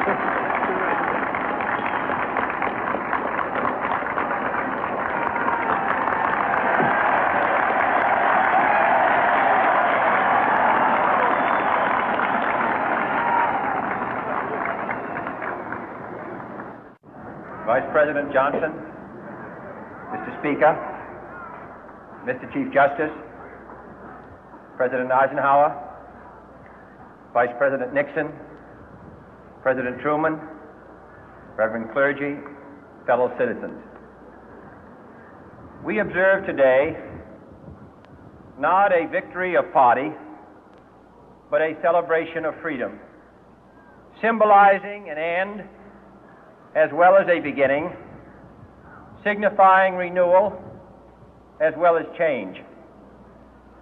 Vice President Johnson, Mr. Speaker, Mr. Chief Justice, President Eisenhower, Vice President Nixon, President Truman, Reverend clergy, fellow citizens. We observe today not a victory of party, but a celebration of freedom, symbolizing an end as well as a beginning, signifying renewal as well as change.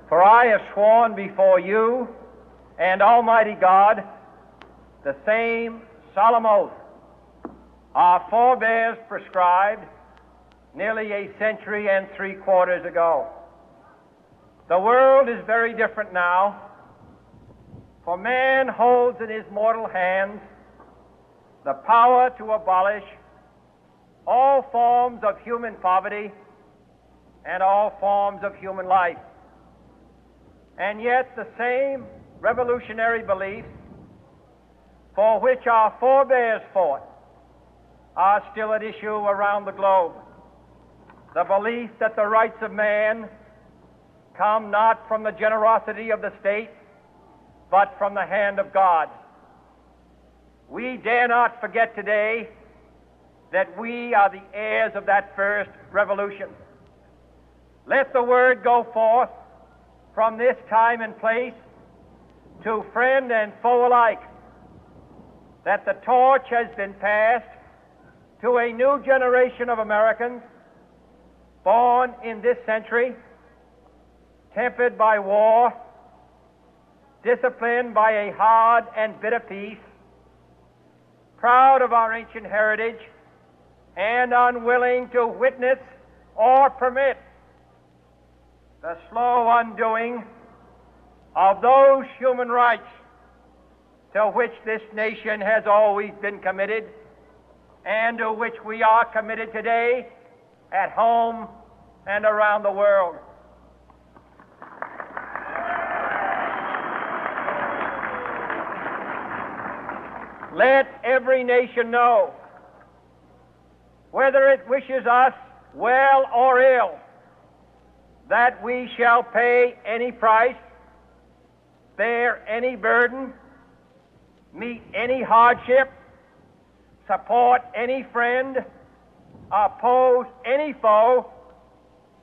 For I have sworn before you and Almighty God the same solemn oath our forebears prescribed nearly a century and 3/4 ago. The world is very different now, for man holds in his mortal hands the power to abolish all forms of human poverty and all forms of human life. And yet the same revolutionary beliefs for which our forebears fought are still at issue around the globe. The belief that the rights of man come not from the generosity of the state, but from the hand of God. We dare not forget today that we are the heirs of that first revolution. Let the word go forth from this time and place to friend and foe alike that the torch has been passed to a new generation of Americans born in this century, tempered by war, disciplined by a hard and bitter peace, proud of our ancient heritage, and unwilling to witness or permit the slow undoing of those human rights to which this nation has always been committed and to which we are committed today at home and around the world. Let every nation know, whether it wishes us well or ill, that we shall pay any price, bear any burden, meet any hardship, support any friend, oppose any foe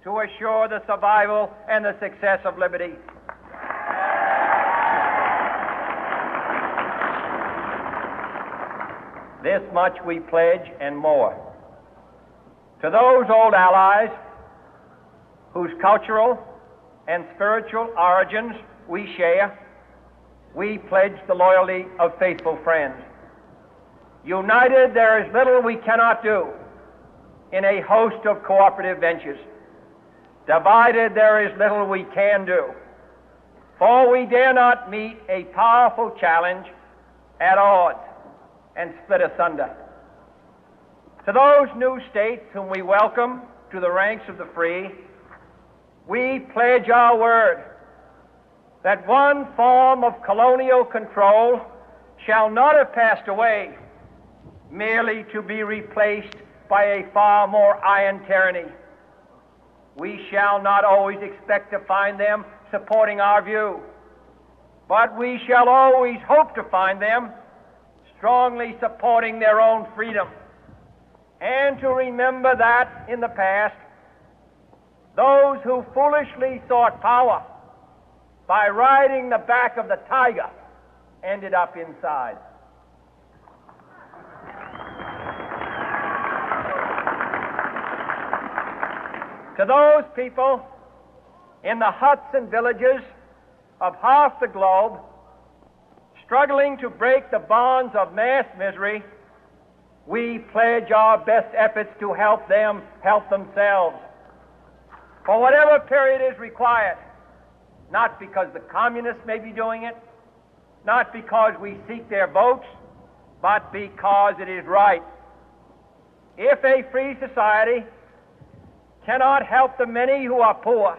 to assure the survival and the success of liberty. This much we pledge and more. To those old allies whose cultural and spiritual origins we share, we pledge the loyalty of faithful friends. United, there is little we cannot do in a host of cooperative ventures. Divided, there is little we can do, for we dare not meet a powerful challenge at odds and split asunder. To those new states whom we welcome to the ranks of the free, we pledge our word that one form of colonial control shall not have passed away merely to be replaced by a far more iron tyranny. We shall not always expect to find them supporting our view, but we shall always hope to find them strongly supporting their own freedom, and to remember that in the past, those who foolishly sought power by riding the back of the tiger ended up inside. To those people in the huts and villages of half the globe struggling to break the bonds of mass misery, we pledge our best efforts to help them help themselves for whatever period is required, not because the communists may be doing it, not because we seek their votes, but because it is right. If a free society cannot help the many who are poor,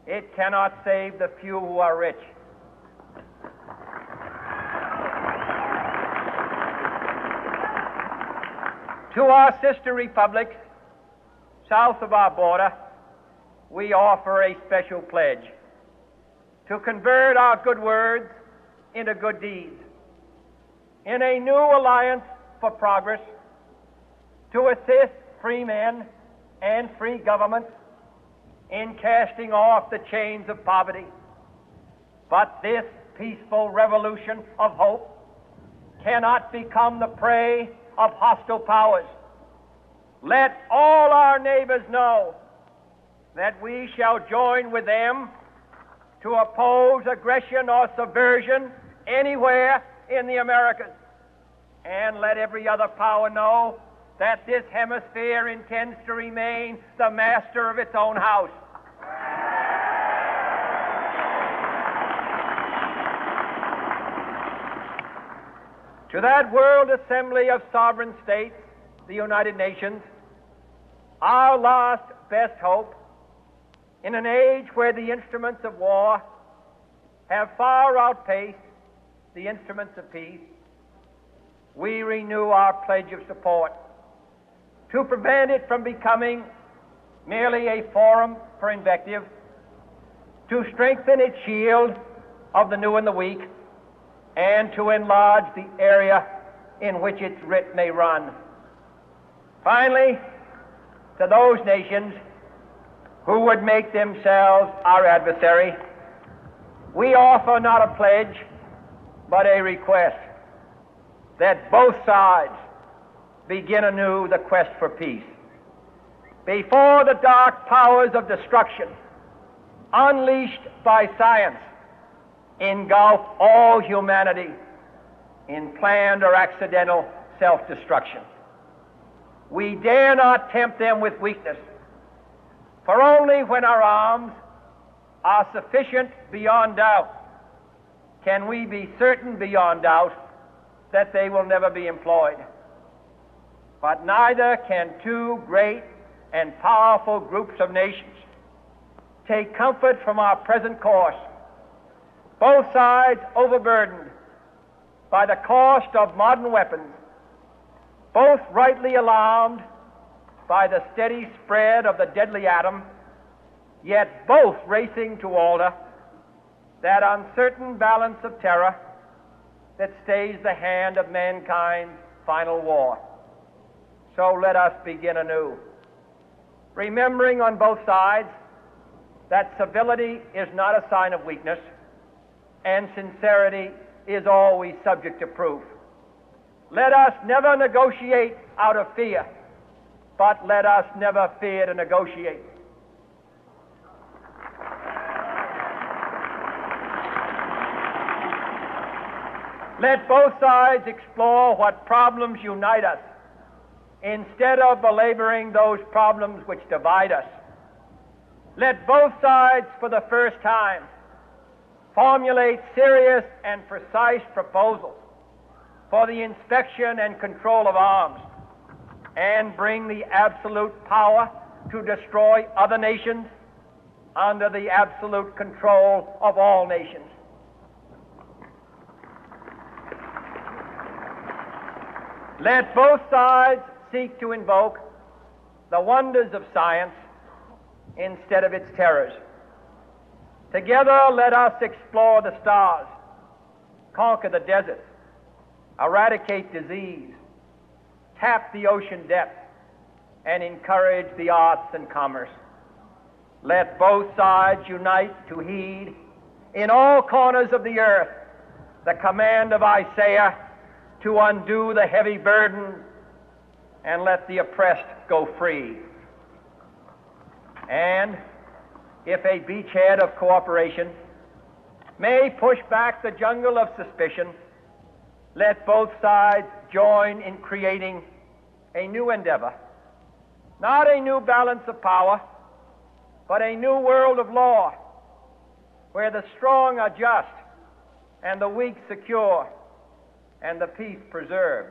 it cannot save the few who are rich. To our sister republics south of our border, we offer a special pledge to convert our good words into good deeds, in a new alliance for progress, to assist free men and free governments in casting off the chains of poverty. But this peaceful revolution of hope cannot become the prey of hostile powers. Let all our neighbors know that we shall join with them to oppose aggression or subversion anywhere in the Americas. And let every other power know that this hemisphere intends to remain the master of its own house. To that World Assembly of Sovereign States, the United Nations, our last best hope, in an age where the instruments of war have far outpaced the instruments of peace, we renew our pledge of support to prevent it from becoming merely a forum for invective, to strengthen its shield of the new and the weak, and to enlarge the area in which its writ may run. Finally, to those nations who would make themselves our adversary, we offer not a pledge, but a request that both sides begin anew the quest for peace. Before the dark powers of destruction, unleashed by science, engulf all humanity in planned or accidental self-destruction, we dare not tempt them with weakness, for only when our arms are sufficient beyond doubt can we be certain beyond doubt that they will never be employed. But neither can two great and powerful groups of nations take comfort from our present course, both sides overburdened by the cost of modern weapons, both rightly alarmed by the steady spread of the deadly atom, yet both racing to alter that uncertain balance of terror that stays the hand of mankind's final war. So let us begin anew, remembering on both sides that civility is not a sign of weakness, and sincerity is always subject to proof. Let us never negotiate out of fear, but let us never fear to negotiate. Let both sides explore what problems unite us, instead of belaboring those problems which divide us. Let both sides, for the first time, formulate serious and precise proposals for the inspection and control of arms, and bring the absolute power to destroy other nations under the absolute control of all nations. Let both sides seek to invoke the wonders of science instead of its terrors. Together, let us explore the stars, conquer the deserts, eradicate disease, tap the ocean depths, and encourage the arts and commerce. Let both sides unite to heed in all corners of the earth the command of Isaiah to undo the heavy burden and let the oppressed go free. And if a beachhead of cooperation may push back the jungle of suspicion, let both sides join in creating a new endeavor, not a new balance of power, but a new world of law, where the strong are just and the weak secure, and the peace preserved.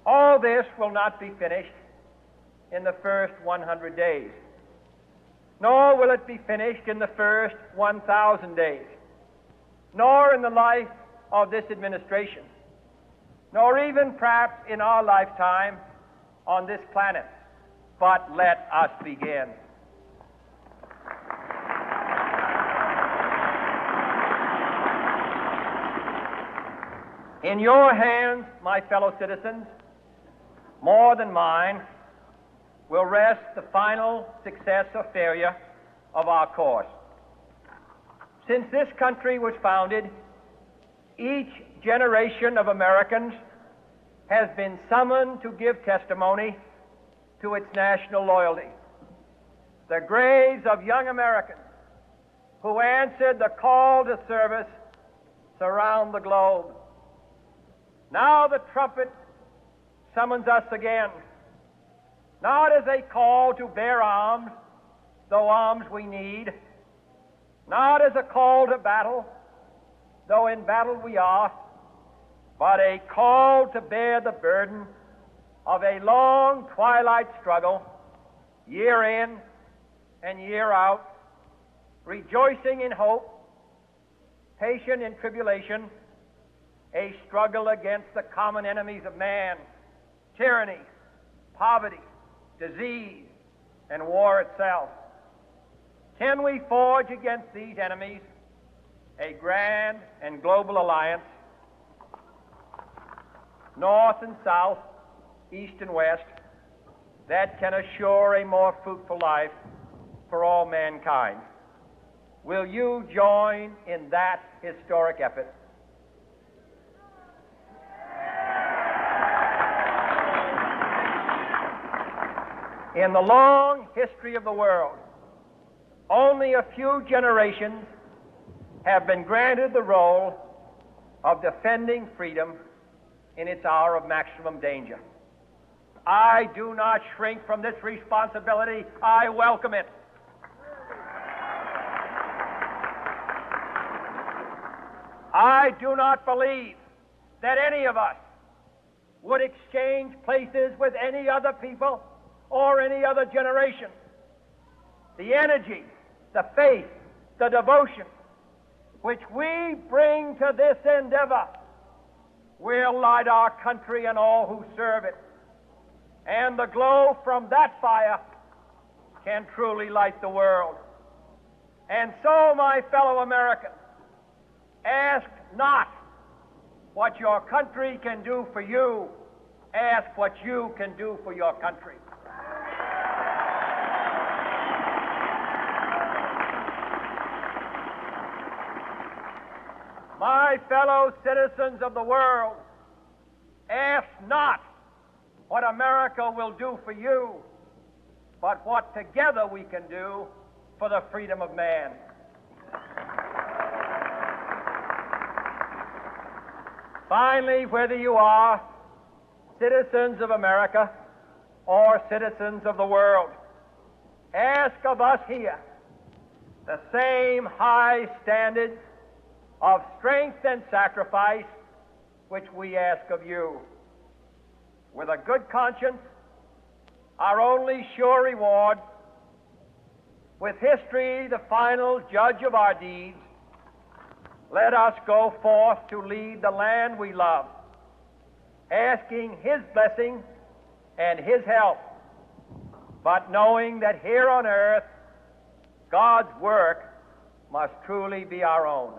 All this will not be finished in the first 100 days, nor will it be finished in the first 1,000 days, nor in the life of this administration, nor even perhaps in our lifetime on this planet. But let us begin. In your hands, my fellow citizens, more than mine, will rest the final success or failure of our course. Since this country was founded, each generation of Americans has been summoned to give testimony to its national loyalty. The graves of young Americans who answered the call to service surround the globe. Now the trumpet summons us again, not as a call to bear arms, though arms we need, not as a call to battle, though in battle we are, but a call to bear the burden of a long twilight struggle, year in and year out, rejoicing in hope, patient in tribulation, a struggle against the common enemies of man, tyranny, poverty, disease, and war itself. Can we forge against these enemies a grand and global alliance, north and south, east and west, that can assure a more fruitful life for all mankind? Will you join in that historic effort? In the long history of the world, only a few generations have been granted the role of defending freedom in its hour of maximum danger. I do not shrink from this responsibility. I welcome it. I do not believe that any of us would exchange places with any other people or any other generation. The energy, the faith, the devotion which we bring to this endeavor will light our country and all who serve it. And the glow from that fire can truly light the world. And so, my fellow Americans, ask not what your country can do for you, ask what you can do for your country. My fellow citizens of the world, ask not what America will do for you, but what together we can do for the freedom of man. Finally, whether you are citizens of America or citizens of the world, ask of us here the same high standards of strength and sacrifice which we ask of you. With a good conscience, our only sure reward, with history the final judge of our deeds, let us go forth to lead the land we love, asking His blessing and His help, but knowing that here on earth God's work must truly be our own.